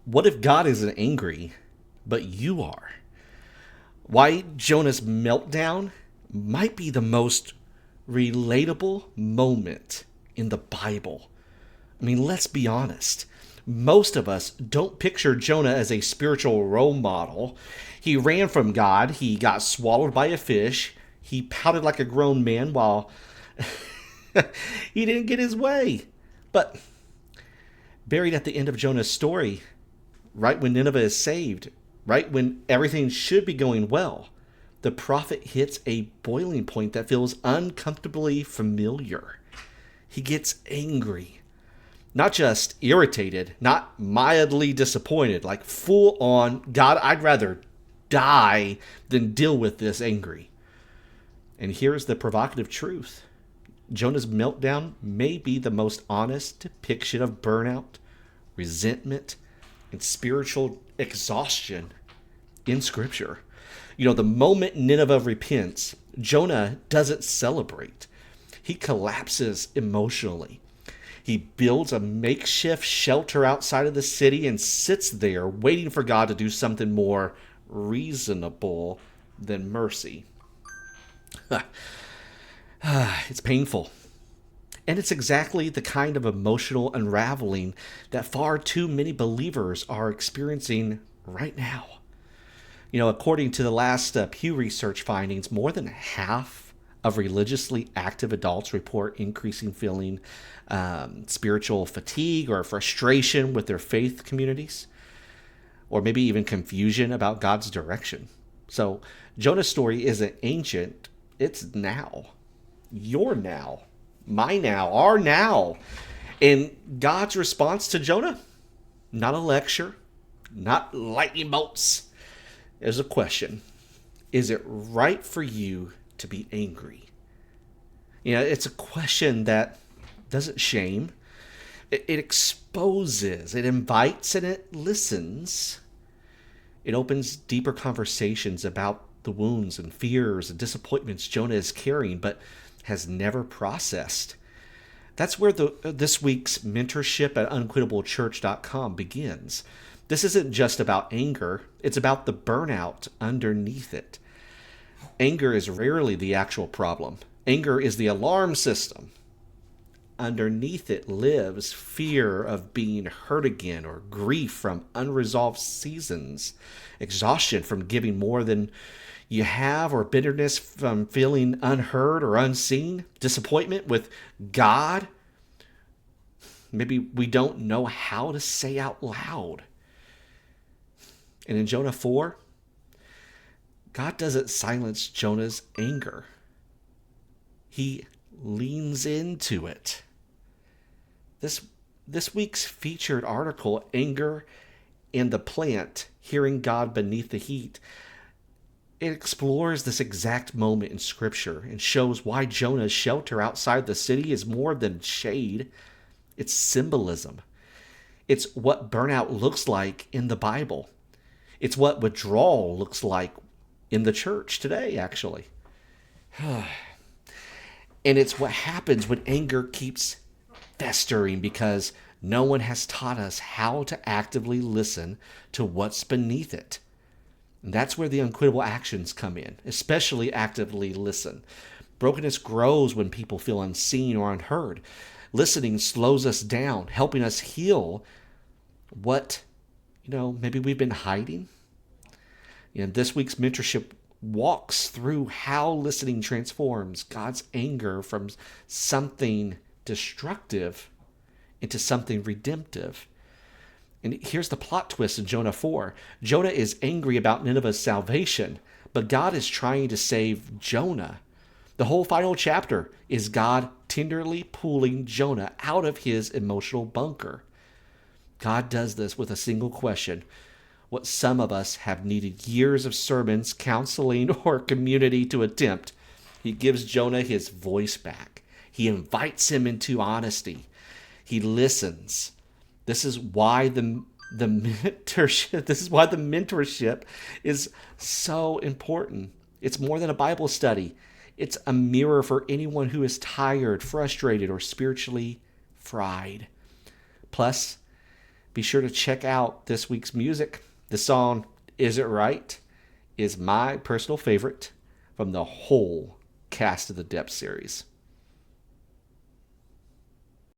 What if God isn't angry, but you are? Why Jonah's meltdown might be the most relatable moment in the Bible. I mean, let's be honest. Most of us don't picture Jonah as a spiritual role model. He ran from God, he got swallowed by a fish, he pouted like a grown man while he didn't get his way. But buried at the end of Jonah's story, right when Nineveh is saved, right when everything should be going well, the prophet hits a boiling point that feels uncomfortably familiar. He gets angry. Not just irritated, not mildly disappointed, like full on, God, I'd rather die than deal with this angry. And here's the provocative truth. Jonah's meltdown may be the most honest depiction of burnout, resentment, and spiritual exhaustion in Scripture. The moment Nineveh repents, Jonah doesn't celebrate. He collapses emotionally. He builds a makeshift shelter outside of the city and sits there waiting for God to do something more reasonable than mercy. It's painful. And it's exactly the kind of emotional unraveling that far too many believers are experiencing right now. According to the last Pew Research findings, more than half of religiously active adults report increasing feeling spiritual fatigue or frustration with their faith communities, or maybe even confusion about God's direction. So Jonah's story isn't ancient, it's now. Your now. My now. Our now. And God's response to Jonah? Not a lecture, not lightning bolts. There's a question. Is it right for you to be angry? It's a question that doesn't shame. It exposes, it invites, and it listens. It opens deeper conversations about the wounds and fears and disappointments Jonah is carrying but has never processed. That's where this week's mentorship at uncomfortably begins. This isn't just about anger, it's about the burnout underneath it. Anger is rarely the actual problem. Anger is the alarm system. Underneath it lives fear of being hurt again, or grief from unresolved seasons, exhaustion from giving more than you have, or bitterness from feeling unheard or unseen, disappointment with God. Maybe we don't know how to say out loud. And in Jonah 4, God doesn't silence Jonah's anger. He leans into it. This week's featured article, Anger and the Plant, Hearing God Beneath the Heat, it explores this exact moment in Scripture and shows why Jonah's shelter outside the city is more than shade. It's symbolism. It's what burnout looks like in the Bible. It's what withdrawal looks like in the church today, actually. And it's what happens when anger keeps festering because no one has taught us how to actively listen to what's beneath it. And that's where the unquittable actions come in, especially actively listen. Brokenness grows when people feel unseen or unheard. Listening slows us down, helping us heal what, maybe we've been hiding. This week's mentorship walks through how listening transforms God's anger from something destructive into something redemptive. And here's the plot twist in Jonah 4. Jonah is angry about Nineveh's salvation, but God is trying to save Jonah. The whole final chapter is God tenderly pulling Jonah out of his emotional bunker. God does this with a single question, what some of us have needed years of sermons, counseling, or community to attempt. He gives Jonah his voice back. He invites him into honesty. He listens. This is why the mentorship is so important. It's more than a Bible study. It's a mirror for anyone who is tired, frustrated, or spiritually fried. Plus, Be sure to check out this week's music. The song Is It Right is my personal favorite from the whole Cast of the Depth series.